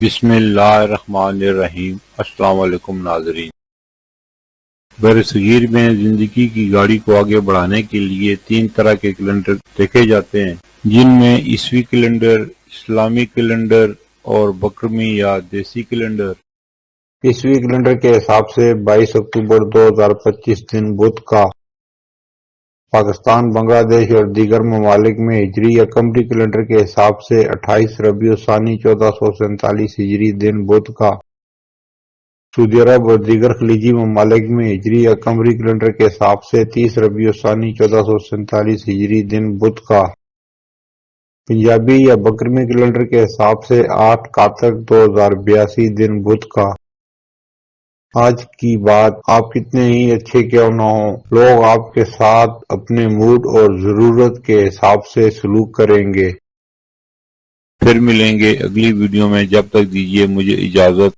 بسم اللہ الرحمن الرحیم۔ السلام علیکم ناظرین۔ برصغیر میں زندگی کی گاڑی کو آگے بڑھانے کے لیے 3 طرح کے کیلنڈر دیکھے جاتے ہیں، جن میں عیسوی کیلنڈر، اسلامی کیلنڈر اور بکرمی یا دیسی کیلنڈر۔ عیسوی کیلنڈر کے حساب سے 22 اکتوبر 2025 دن بدھ کا پاکستان، بنگلہ دیش اور دیگر ممالک میں ہجری یا قمری کیلنڈر کے حساب سے 28 ربیع الثانی 1447 ہجری دن بدھ کا سعودی عرب اور دیگر خلیجی ممالک میں ہجری یا قمری کیلنڈر کے حساب سے 30 ربیع الثانی 1447 ہجری دن بدھ کا پنجابی یا بکرمی کیلنڈر کے حساب سے 8 کاتک 2082 دن بدھ کا۔ آج کی بات آپ کتنے ہی اچھے کیوں نہ ہوں، لوگ آپ کے ساتھ اپنے موڈ اور ضرورت کے حساب سے سلوک کریں گے۔ پھر ملیں گے اگلی ویڈیو میں، جب تک دیجیے مجھے اجازت۔